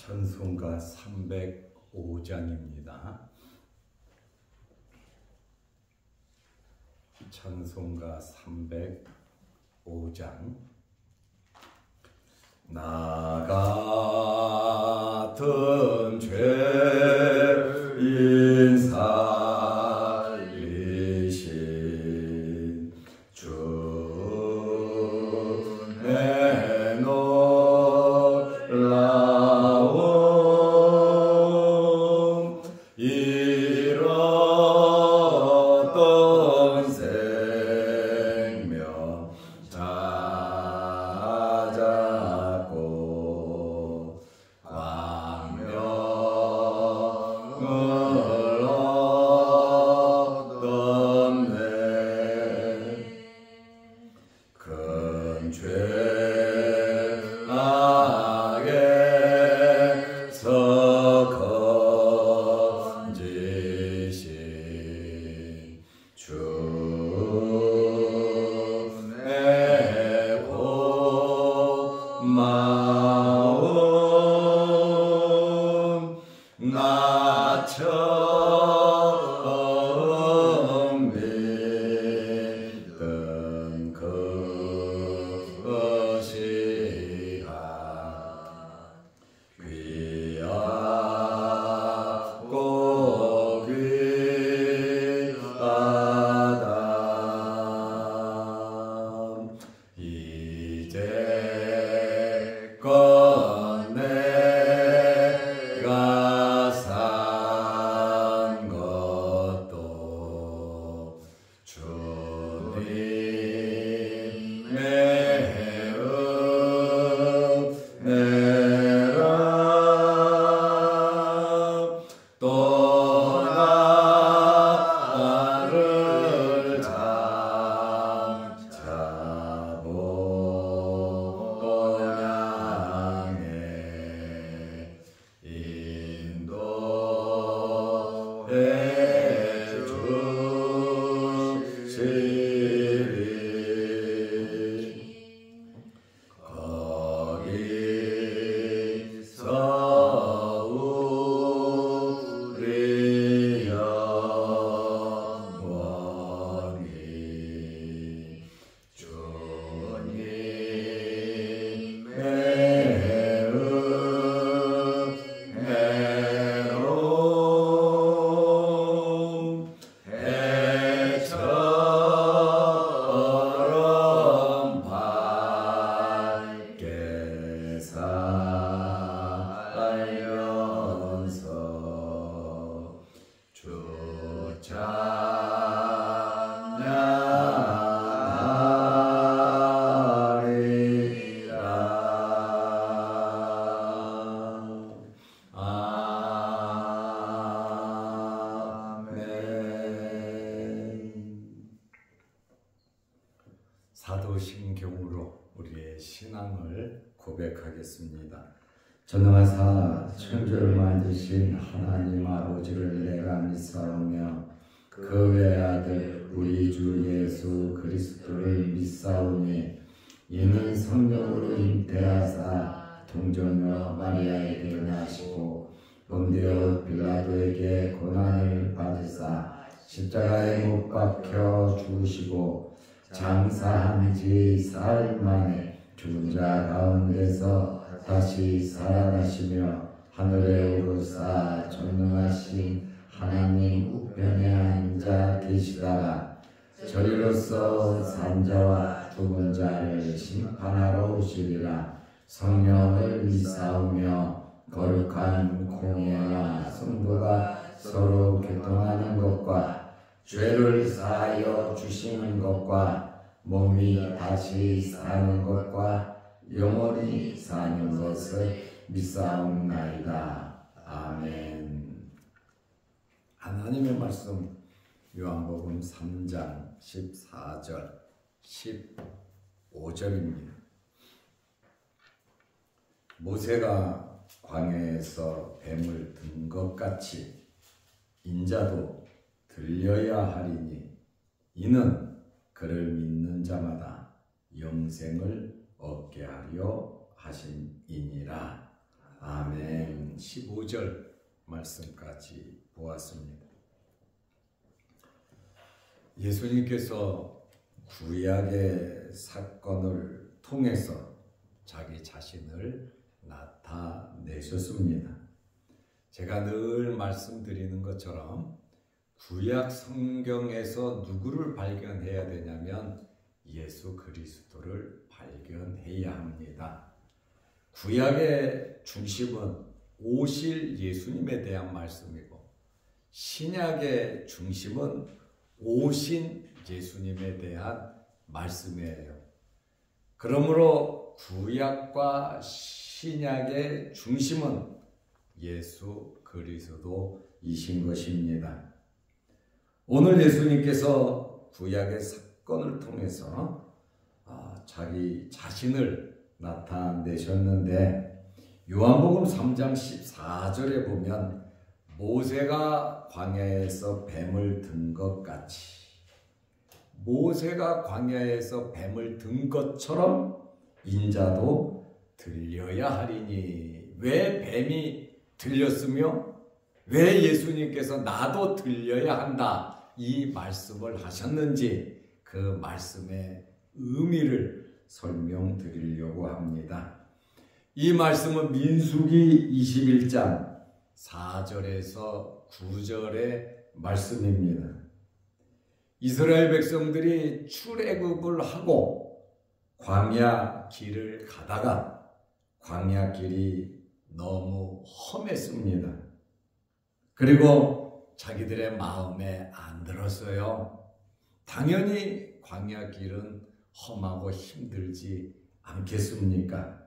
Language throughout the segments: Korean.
찬송가 305장입니다. 찬송가 305장. 나 같은 죄인 살리신 주 내 놀라운 잃었던 생명 찾았고 광명을 얻었네. 큰 죄악에서 건지신 주의 고마움 나 처음 믿던 그것이라 귀하고 귀하다. 이제껏 내가 산 것도 주님의 은혜라. 또 나를 찾아보냐네 인도해 주시리. 거기서 우리 영원히 주님의 은혜로 해처럼 밝게 살면서 주 찬양하리라. 아멘. 사도신경으로 우리의 신앙을 고백하겠습니다. 전능하사 천주를 만드신 하나님 아버지를 내가 믿사오며 그 외아들 우리 주 예수 그리스도를 믿사오니 이는 성령으로 잉태하사 동정녀 마리아에게 나시고 본디오 빌라도에게 고난을 받으사 십자가에 못 박혀 죽으시고 장사한 지 사흘 만에 죽은 자 가운데서 다시 살아나시며 하늘에 오르사 전능하신 하나님 우편에 앉아 계시다가 저리로서 산자와 죽은 자를 심판하러 오시리라. 성령을 믿사오며 거룩한 공예와 성도가 서로 교통하는 것과 죄를 사하여 주시는 것과 몸이 다시 사는 것과 영원히 사는 것을 믿사옵나이다. 아멘. 하나님의 말씀 요한복음 3장 14절 15절입니다. 모세가 광야에서 뱀을 든 것 같이 인자도 들려야 하리니 이는 그를 믿는 자마다 영생을 얻게 하려 하심이니라. 아멘. 15절 말씀까지 보았습니다. 예수님께서 구약의 사건을 통해서 자기 자신을 나타내셨습니다. 제가 늘 말씀드리는 것처럼 구약 성경에서 누구를 발견해야 되냐면 예수 그리스도를 발견해야 합니다. 구약의 중심은 오실 예수님에 대한 말씀이고 신약의 중심은 오신 예수님에 대한 말씀이에요. 그러므로 구약과 신약의 중심은 예수 그리스도이신 것입니다. 오늘 예수님께서 구약의 사건을 통해서 자기 자신을 나타내셨는데 요한복음 3장 14절에 보면 모세가 광야에서 뱀을 든 것 같이 모세가 광야에서 뱀을 든 것처럼 인자도 들려야 하리니. 왜 뱀이 들렸으며 왜 예수님께서 나도 들려야 한다 이 말씀을 하셨는지 그 말씀의 의미를 설명드리려고 합니다. 이 말씀은 민수기 21장 4절에서 9절의 말씀입니다. 이스라엘 백성들이 출애굽을 하고 광야 길을 가다가 광야 길이 너무 험했습니다. 그리고 자기들의 마음에 안 들었어요. 당연히 광야 길은 험하고 힘들지 않겠습니까?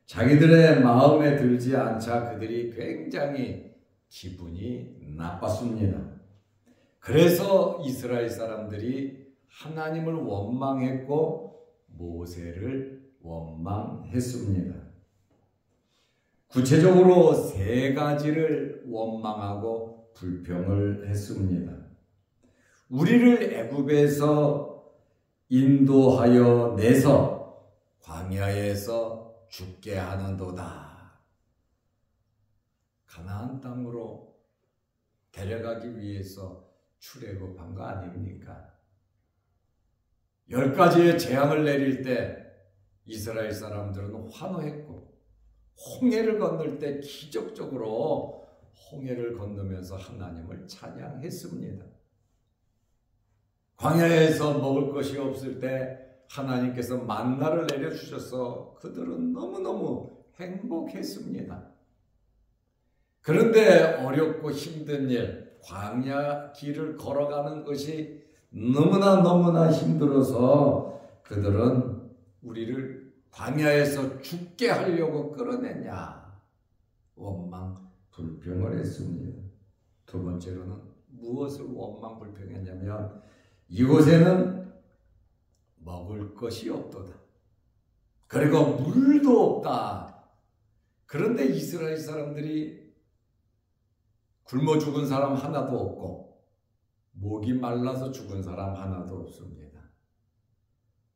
자기들의 마음에 들지 않자 그들이 굉장히 기분이 나빴습니다. 그래서 이스라엘 사람들이 하나님을 원망했고 모세를 원망했습니다. 구체적으로 세 가지를 원망하고 불평을 했습니다. 우리를 애굽에서 인도하여 내서 광야에서 죽게 하는도다. 가나안 땅으로 데려가기 위해서 출애굽한 거 아닙니까? 10가지의 재앙을 내릴 때 이스라엘 사람들은 환호했고 홍해를 건널 때 기적적으로 홍해를 건너면서 하나님을 찬양했습니다. 광야에서 먹을 것이 없을 때 하나님께서 만나를 내려주셔서 그들은 너무너무 행복했습니다. 그런데 어렵고 힘든 일, 광야 길을 걸어가는 것이 너무나 힘들어서 그들은 우리를 광야에서 죽게 하려고 끌어냈냐 원망 불평을 했습니다. 두 번째로는 무엇을 원망 불평했냐면 이곳에는 먹을 것이 없도다. 그리고 물도 없다. 그런데 이스라엘 사람들이 굶어 죽은 사람 하나도 없고 목이 말라서 죽은 사람 하나도 없습니다.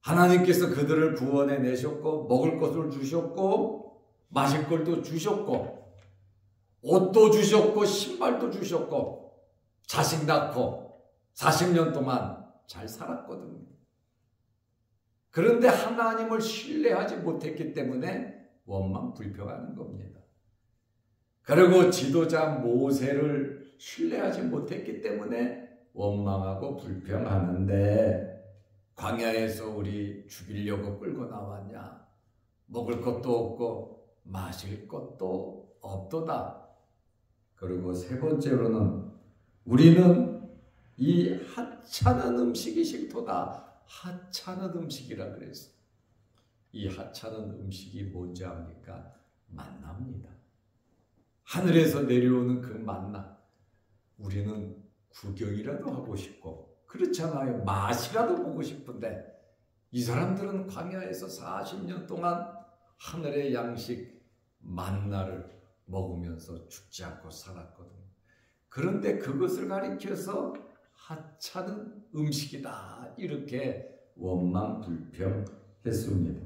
하나님께서 그들을 구원해 내셨고 먹을 것을 주셨고 마실 것도 주셨고 옷도 주셨고 신발도 주셨고 자식 낳고 40년 동안 잘 살았거든요. 그런데 하나님을 신뢰하지 못했기 때문에 원망 불평하는 겁니다. 그리고 지도자 모세를 신뢰하지 못했기 때문에 원망하고 불평하는데 광야에서 우리 죽이려고 끌고 나왔냐? 먹을 것도 없고 마실 것도 없도다. 그리고 세 번째로는 우리는 이 하찮은 음식이 싫도다. 하찮은 음식이라 그랬어요. 이 하찮은 음식이 뭔지 압니까? 만나입니다. 하늘에서 내려오는 그 만나. 우리는 구경이라도 하고 싶고 그렇잖아요. 맛이라도 보고 싶은데 이 사람들은 광야에서 40년 동안 하늘의 양식 만나를 먹으면서 죽지 않고 살았거든요. 그런데 그것을 가리켜서 하찮은 음식이다 이렇게 원망 불평했습니다.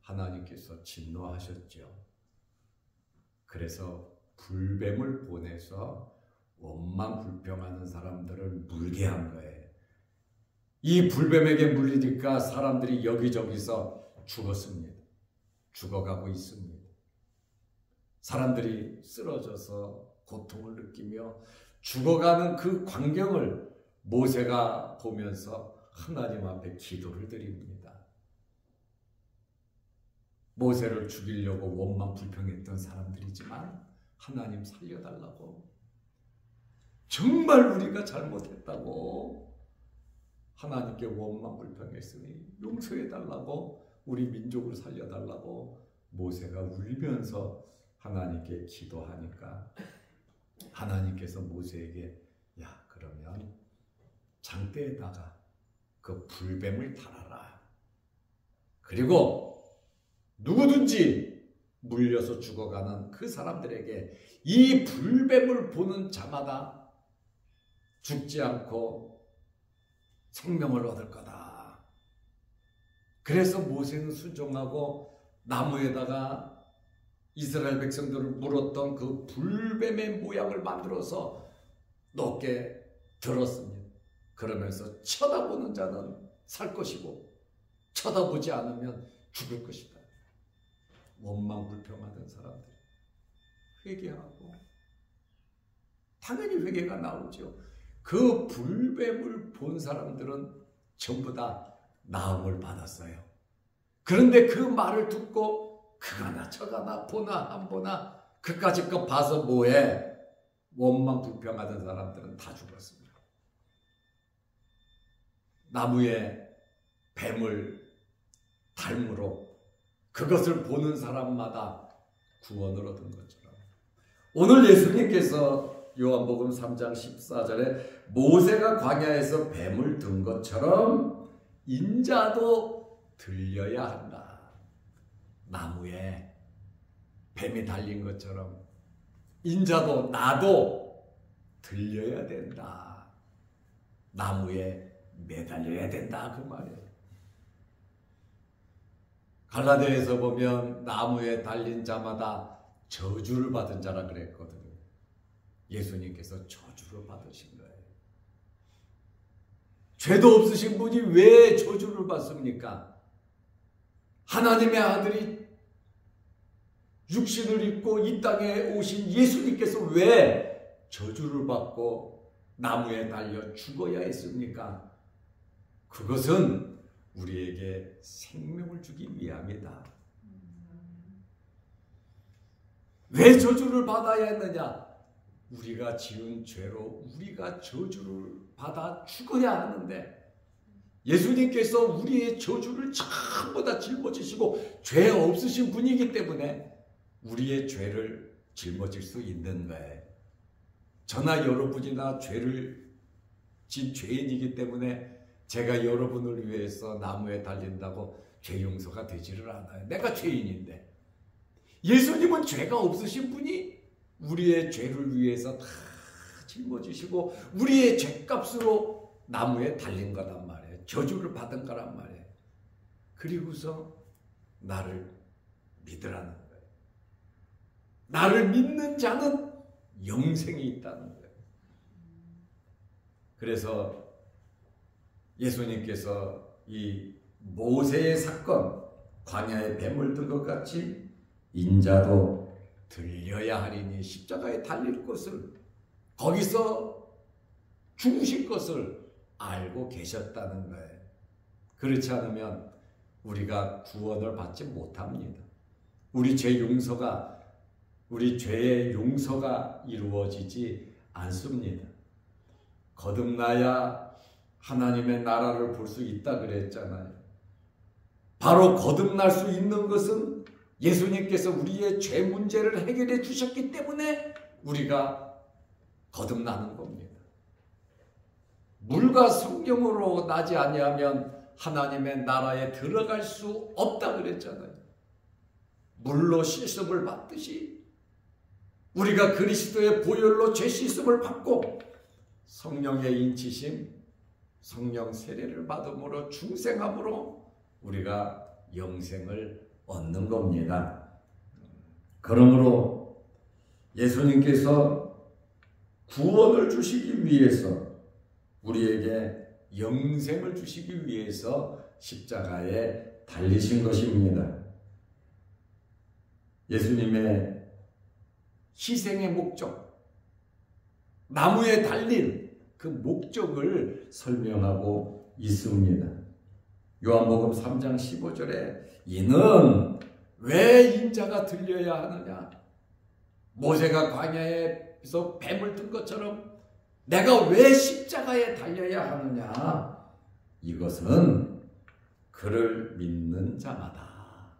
하나님께서 진노하셨죠. 그래서 불뱀을 보내서 원망 불평하는 사람들을 물게 한 거예요. 이 불뱀에게 물리니까 사람들이 여기저기서 죽었습니다. 죽어가고 있습니다. 사람들이 쓰러져서 고통을 느끼며 죽어가는 그 광경을 모세가 보면서 하나님 앞에 기도를 드립니다. 모세를 죽이려고 원망 불평했던 사람들이지만 하나님 살려달라고, 정말 우리가 잘못했다고 하나님께 원망 불평했으니 용서해달라고, 우리 민족을 살려달라고 모세가 울면서 하나님께 기도하니까 하나님께서 모세에게 야, 그러면 장대에다가 그 불뱀을 달아라. 그리고 누구든지 물려서 죽어가는 그 사람들에게 이 불뱀을 보는 자마다 죽지 않고 생명을 얻을 거다. 그래서 모세는 순종하고 나무에다가 이스라엘 백성들을 물었던 그 불뱀의 모양을 만들어서 높게 들었습니다. 그러면서 쳐다보는 자는 살 것이고 쳐다보지 않으면 죽을 것이다. 원망 불평하던 사람들 회개하고, 당연히 회개가 나오죠. 그 불뱀을 본 사람들은 전부 다 나음을 받았어요. 그런데 그 말을 듣고 그가나 저가나 보나 안 보나 그까짓 거 봐서 뭐해? 원망 불평하던 사람들은 다 죽었습니다. 나무에 뱀을 닮으로 그것을 보는 사람마다 구원을 얻은 것처럼, 오늘 예수님께서 요한복음 3장 14절에 모세가 광야에서 뱀을 든 것처럼 인자도 들려야 한다. 나무에 뱀이 달린 것처럼 인자도, 나도 들려야 된다. 나무에 매달려야 된다, 그 말이에요. 갈라디아에서 보면 나무에 달린 자마다 저주를 받은 자라 그랬거든요. 예수님께서 저주를 받으신 거예요. 죄도 없으신 분이 왜 저주를 받습니까? 하나님의 아들이 육신을 입고 이 땅에 오신 예수님께서 왜 저주를 받고 나무에 달려 죽어야 했습니까? 그것은 우리에게 생명을 주기 위함이다. 왜 저주를 받아야 했느냐? 우리가 지은 죄로 우리가 저주를 받아 죽어야 하는데 예수님께서 우리의 저주를 전부 다 짊어지시고 죄 없으신 분이기 때문에 우리의 죄를 짊어질 수 있는 거예요. 저나 여러분이나 죄를 진 죄인이기 때문에 제가 여러분을 위해서 나무에 달린다고 죄 용서가 되지를 않아요. 내가 죄인인데. 예수님은 죄가 없으신 분이 우리의 죄를 위해서 다 짊어지시고 우리의 죄값으로 나무에 달린 거란 말이에요. 저주를 받은 거란 말이에요. 그리고서 나를 믿으라는 거예요. 나를 믿는 자는 영생이 있다는 거예요. 그래서 예수님께서 이 모세의 사건, 광야에 뱀을 든 것 같이 인자도 들려야 하리니 십자가에 달릴 것을, 거기서 죽으실 것을 알고 계셨다는 거예요. 그렇지 않으면 우리가 구원을 받지 못합니다. 우리 죄 용서가, 우리 죄의 용서가 이루어지지 않습니다. 거듭나야 하나님의 나라를 볼 수 있다 그랬잖아요. 바로 거듭날 수 있는 것은 예수님께서 우리의 죄 문제를 해결해 주셨기 때문에 우리가 거듭나는 겁니다. 물과 성령으로 나지 아니하면 하나님의 나라에 들어갈 수 없다 그랬잖아요. 물로 씻음을 받듯이 우리가 그리스도의 보혈로 죄 씻음을 받고 성령의 인치심, 성령 세례를 받음으로 중생함으로 우리가 영생을 얻는 겁니다. 그러므로 예수님께서 구원을 주시기 위해서, 우리에게 영생을 주시기 위해서 십자가에 달리신 것입니다. 예수님의 희생의 목적, 나무에 달린 그 목적을 설명하고 있습니다. 요한복음 3장 15절에 이는 왜 인자가 들려야 하느냐? 모세가 광야에서 뱀을 든 것처럼 내가 왜 십자가에 달려야 하느냐? 이것은 그를 믿는 자마다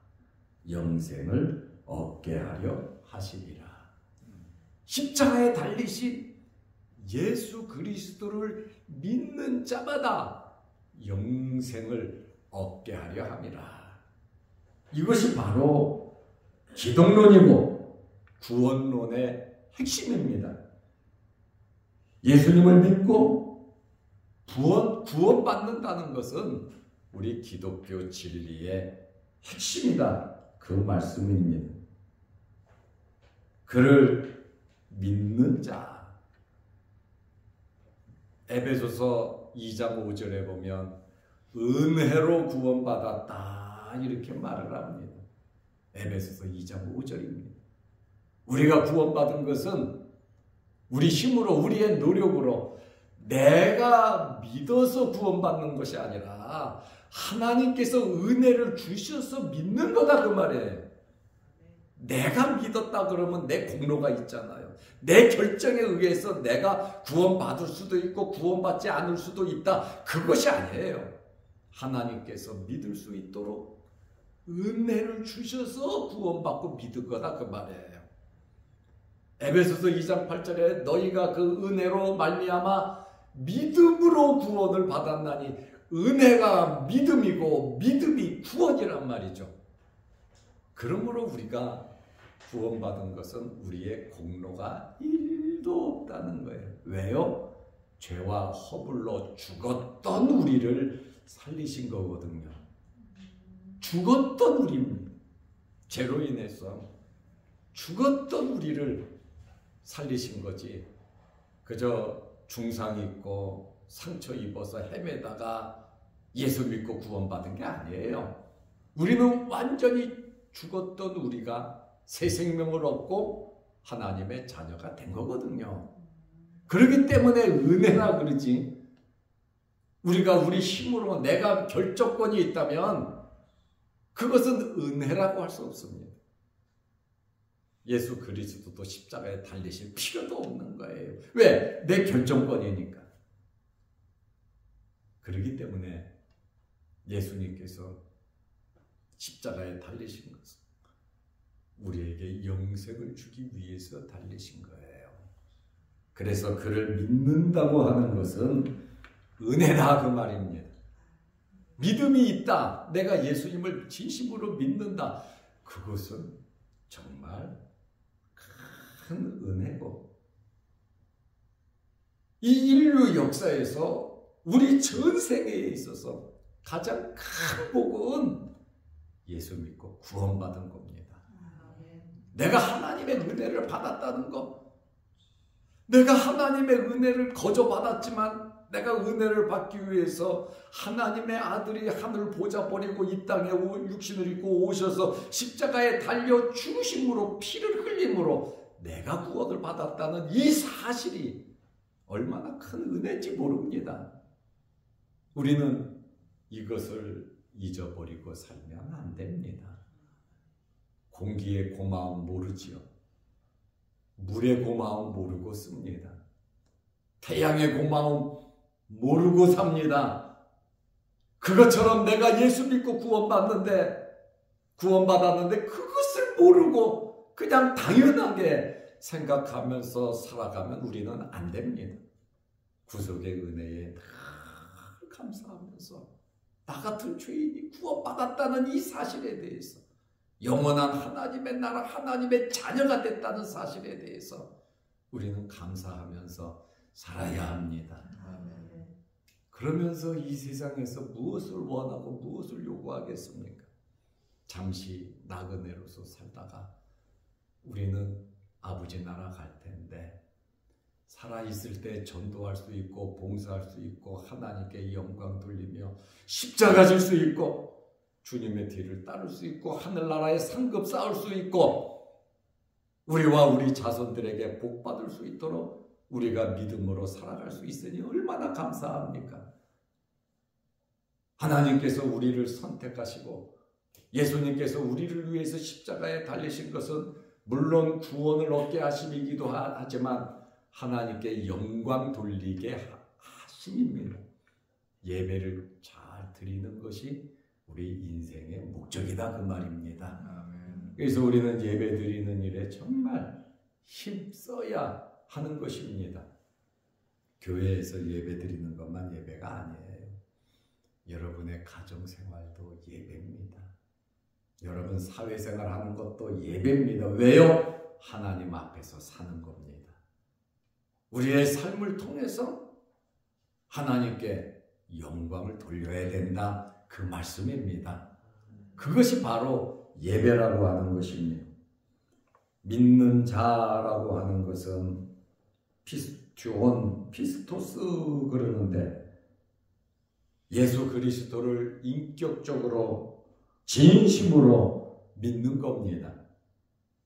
영생을 얻게 하려 하시리라. 십자가에 달리신 예수 그리스도를 믿는 자마다 영생을 얻게 하려 함이라. 이것이 바로 기독론이고 구원론의 핵심입니다. 예수님을 믿고 구원받는다는 것은 우리 기독교 진리의 핵심이다. 그 말씀입니다. 그를 믿는 자. 에베소서 2장 5절에 보면 은혜로 구원받았다 이렇게 말을 합니다. 에베소서 2장 5절입니다. 우리가 구원받은 것은 우리 힘으로, 우리의 노력으로, 내가 믿어서 구원받는 것이 아니라 하나님께서 은혜를 주셔서 믿는 거다 그 말이에요. 내가 믿었다 그러면 내 공로가 있잖아요. 내 결정에 의해서 내가 구원받을 수도 있고 구원받지 않을 수도 있다. 그것이 아니에요. 하나님께서 믿을 수 있도록 은혜를 주셔서 구원받고 믿을 거다 그 말이에요. 에베소서 2장 8절에 너희가 그 은혜로 말미암아 믿음으로 구원을 받았나니, 은혜가 믿음이고 믿음이 구원이란 말이죠. 그러므로 우리가 구원받은 것은 우리의 공로가 1도 없다는 거예요. 왜요? 죄와 허물로 죽었던 우리를 살리신 거거든요. 죽었던 우리입니다. 죄로 인해서 죽었던 우리를 살리신 거지. 그저 중상 입고 상처 입어서 헤매다가 예수 믿고 구원받은 게 아니에요. 우리는 완전히 죽었던 우리가 새 생명을 얻고 하나님의 자녀가 된 거거든요. 그렇기 때문에 은혜라 그러지. 우리가 우리 힘으로 내가 결정권이 있다면 그것은 은혜라고 할 수 없습니다. 예수 그리스도도 십자가에 달리실 필요도 없는 거예요. 왜? 내 결정권이니까. 그렇기 때문에 예수님께서 십자가에 달리신 것은 우리에게 영생을 주기 위해서 달리신 거예요. 그래서 그를 믿는다고 하는 것은 은혜다 그 말입니다. 믿음이 있다. 내가 예수님을 진심으로 믿는다. 그것은 정말 큰 은혜고, 이 인류 역사에서 우리 전생에 있어서 가장 큰 복은 예수 믿고 구원받은 겁니다. 내가 하나님의 은혜를 받았다는 거, 내가 하나님의 은혜를 거저 받았지만 내가 은혜를 받기 위해서 하나님의 아들이 하늘 보좌 버리고 이 땅에 육신을 입고 오셔서 십자가에 달려 죽으심으로, 피를 흘림으로 내가 구원을 받았다는 이 사실이 얼마나 큰 은혜인지 모릅니다. 우리는 이것을 잊어버리고 살면 안 됩니다. 공기의 고마움 모르지요. 물의 고마움 모르고 씁니다. 태양의 고마움 모르고 삽니다. 그것처럼 내가 예수 믿고 구원받았는데 그것을 모르고 그냥 당연하게 생각하면서 살아가면 우리는 안 됩니다. 구속의 은혜에 늘 감사하면서 나 같은 죄인이 구원받았다는 이 사실에 대해서, 영원한 하나님의 나라, 하나님의 자녀가 됐다는 사실에 대해서 우리는 감사하면서 살아야 합니다. 그러면서 이 세상에서 무엇을 원하고 무엇을 요구하겠습니까? 잠시 나그네로서 살다가 우리는 아버지 나라 갈 텐데 살아있을 때 전도할 수 있고 봉사할 수 있고 하나님께 영광 돌리며 십자가 질 수 있고 주님의 뒤를 따를 수 있고 하늘나라에 상급 쌓을 수 있고 우리와 우리 자손들에게 복 받을 수 있도록 우리가 믿음으로 살아갈 수 있으니 얼마나 감사합니까? 하나님께서 우리를 선택하시고 예수님께서 우리를 위해서 십자가에 달리신 것은 물론 구원을 얻게 하심이기도 하지만 하나님께 영광 돌리게 하심입니다. 예배를 잘 드리는 것이 우리 인생의 목적이다 그 말입니다. 아멘. 그래서 우리는 예배 드리는 일에 정말 힘써야 하는 것입니다. 교회에서 예배 드리는 것만 예배가 아니에요. 여러분의 가정생활도 예배입니다. 여러분 사회생활 하는 것도 예배입니다. 왜요? 하나님 앞에서 사는 겁니다. 우리의 삶을 통해서 하나님께 영광을 돌려야 된다 그 말씀입니다. 그것이 바로 예배라고 하는 것입니다. 믿는 자라고 하는 것은 피스토스 그러는데 예수 그리스도를 인격적으로 진심으로 믿는 겁니다.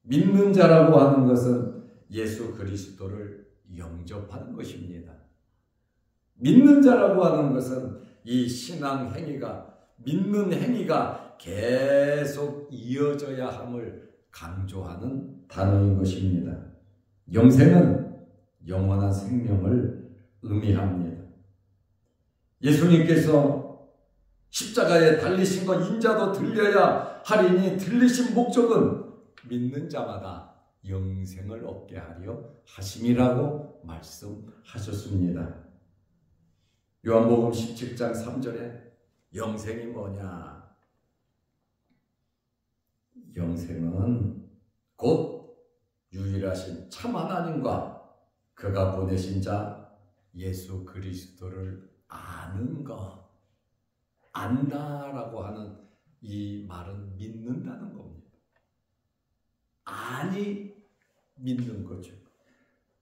믿는 자라고 하는 것은 예수 그리스도를 영접하는 것입니다. 믿는 자라고 하는 것은 이 신앙 행위가 믿는 행위가 계속 이어져야 함을 강조하는 단어인 것입니다. 영생은 영원한 생명을 의미합니다. 예수님께서 십자가에 달리신 것 인자도 들려야 하리니 들리신 목적은 믿는 자마다 영생을 얻게 하려 하심이라고 말씀하셨습니다. 요한복음 17장 3절에 영생이 뭐냐? 영생은 곧 유일하신 참 하나님과 그가 보내신 자 예수 그리스도를 아는 것, 안다라고 하는 이 말은 믿는다는 겁니다. 아니 믿는 거죠.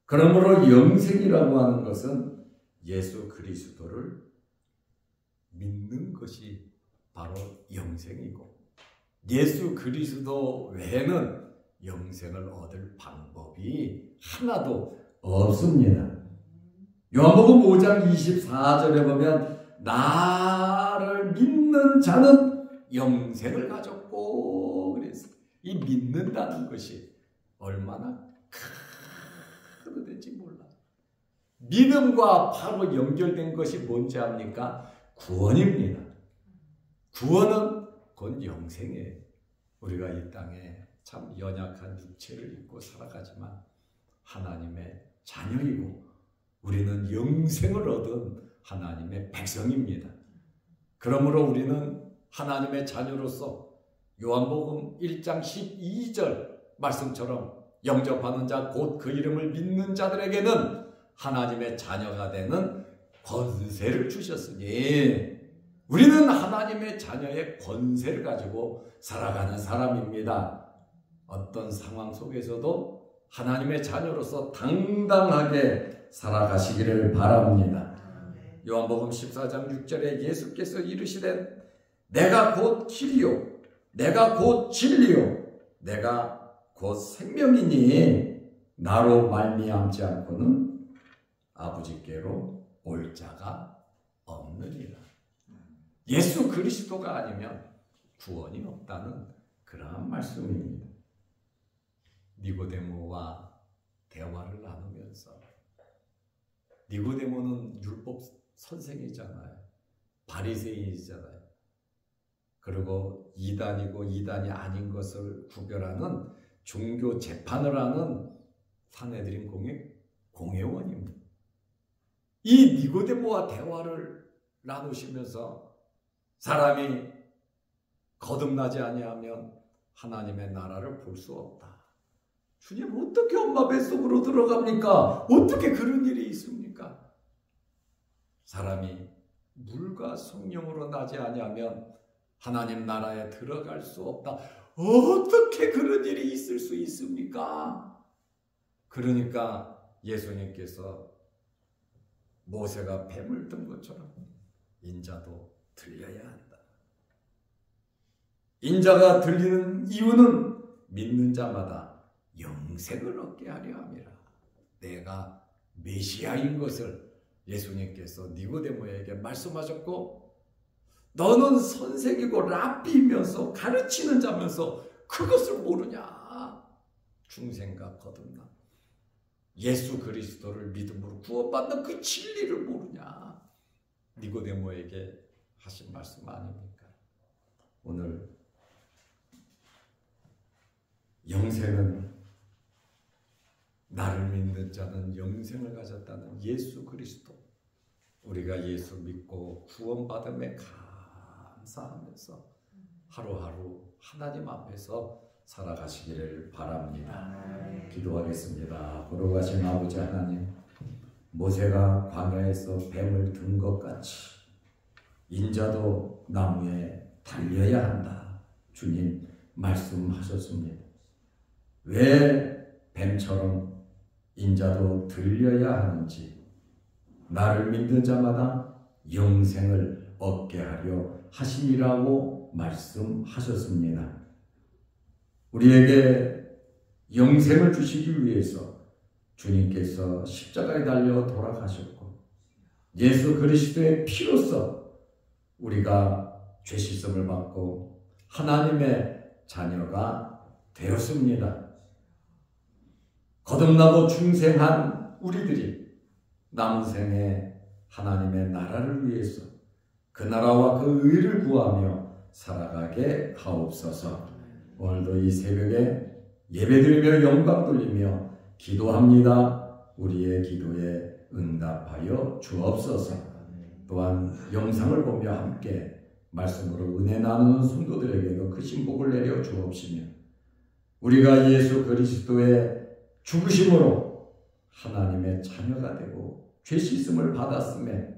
그러므로 영생이라고 하는 것은 예수 그리스도를 믿는 것이 바로 영생이고 예수 그리스도 외에는 영생을 얻을 방법이 하나도 없습니다. 요한복음 5장 24절에 보면 나를 믿는 자는 영생을 가졌고 그래서 이 믿는다는 것이 얼마나 큰 은혜인지 몰라. 믿음과 바로 연결된 것이 뭔지 압니까? 구원입니다. 구원은 곧 영생이에요. 우리가 이 땅에 참 연약한 육체를 입고 살아가지만 하나님의 자녀이고 우리는 영생을 얻은 하나님의 백성입니다. 그러므로 우리는 하나님의 자녀로서 요한복음 1장 12절 말씀처럼 영접하는 자 곧 그 이름을 믿는 자들에게는 하나님의 자녀가 되는 권세를 주셨으니 우리는 하나님의 자녀의 권세를 가지고 살아가는 사람입니다. 어떤 상황 속에서도 하나님의 자녀로서 당당하게 살아가시기를 바랍니다. 요한복음 14장 6절에 예수께서 이르시되 내가 곧 길이요 내가 곧 진리요 내가 곧 생명이니 나로 말미암지 않고는 아버지께로 올 자가 없느니라. 예수 그리스도가 아니면 구원이 없다는 그러한 말씀입니다. 니고데모와 대화를 나누면서 니고데모는 율법 선생이잖아요. 바리새인이잖아요. 그리고 이단이고 이단이 아닌 것을 구별하는 종교 재판을 하는 산헤드린 공회원입니다. 이 니고데모와 대화를 나누시면서 사람이 거듭나지 아니하면 하나님의 나라를 볼 수 없다. 주님 어떻게 엄마 뱃속으로 들어갑니까? 어떻게 그런 일이 있습니까? 사람이 물과 성령으로 나지 아니하면 하나님 나라에 들어갈 수 없다. 어떻게 그런 일이 있을 수 있습니까? 그러니까 예수님께서 모세가 뱀을 든 것처럼 인자도 들려야 한다. 인자가 들리는 이유는 믿는 자마다 영생을 얻게 하려 함이라. 내가 메시아인 것을 예수님께서 니고데모에게 말씀하셨고, 너는 선생이고 랍비면서 가르치는 자면서 그것을 모르냐? 중생과 거듭나 예수 그리스도를 믿음으로 구원받는 그 진리를 모르냐? 니고데모에게 하신 말씀 아닙니까? 오늘 영생은, 나를 믿는 자는 영생을 가졌다는 예수 그리스도, 우리가 예수 믿고 구원받음에 감사하면서 하루하루 하나님 앞에서 살아가시기를 바랍니다. 기도하겠습니다. 거룩하신 아버지 하나님, 모세가 광야에서 뱀을 든 것 같이 인자도 나무에 달려야 한다, 주님 말씀하셨습니다. 왜 뱀처럼 인자도 들려야 하는지, 나를 믿는 자마다 영생을 얻게 하려 하심이라고 말씀하셨습니다. 우리에게 영생을 주시기 위해서 주님께서 십자가에 달려 돌아가셨고, 예수 그리스도의 피로써 우리가 죄 씻음을 받고 하나님의 자녀가 되었습니다. 거듭나고 중생한 우리들이 남은 생에 하나님의 나라를 위해서 그 나라와 그 의를 구하며 살아가게 하옵소서. 오늘도 이 새벽에 예배드리며 영광 돌리며 기도합니다. 우리의 기도에 응답하여 주옵소서. 또한 영상을 보며 함께 말씀으로 은혜 나누는 성도들에게도 크신 복을 내려 주옵시며, 우리가 예수 그리스도의 죽으심으로 하나님의 자녀가 되고 죄 씻음을 받았음에,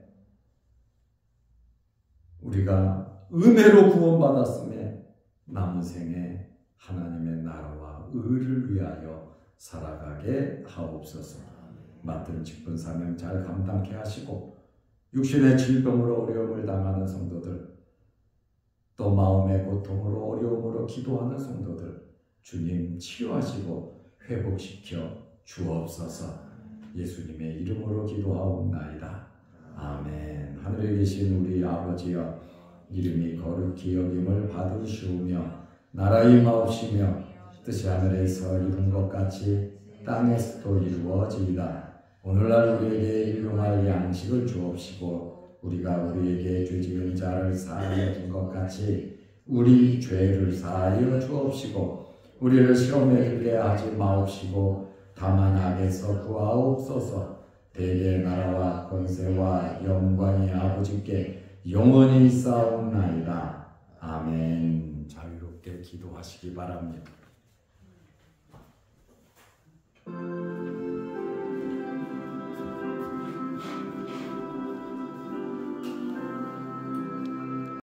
우리가 은혜로 구원받았음에 남은 생에 하나님의 나라와 의를 위하여 살아가게 하옵소서. 맡은 직분 사명 잘 감당케 하시고, 육신의 질병으로 어려움을 당하는 성도들, 또 마음의 고통으로 어려움으로 기도하는 성도들 주님 치유하시고 회복시켜 주옵소서. 예수님의 이름으로 기도하옵나이다. 아멘. 하늘에 계신 우리 아버지여, 이름이 거룩히 여김을 받으시오며 나라의 마옵시며 뜻이 하늘에서 이룬 것 같이 땅에서도 이루어지이다. 오늘날 우리에게 일용할 양식을 주옵시고, 우리가 우리에게 죄 지은 자를 사하여 준 것 같이 우리 죄를 사하여 주옵시고, 우리를 시험에 들게 하지 마옵시고 다만 악에서 구하옵소서. 대개 나라와 권세와 영광이 아버지께 영원히 있사옵나이다. 아멘. 자유롭게 기도하시기 바랍니다.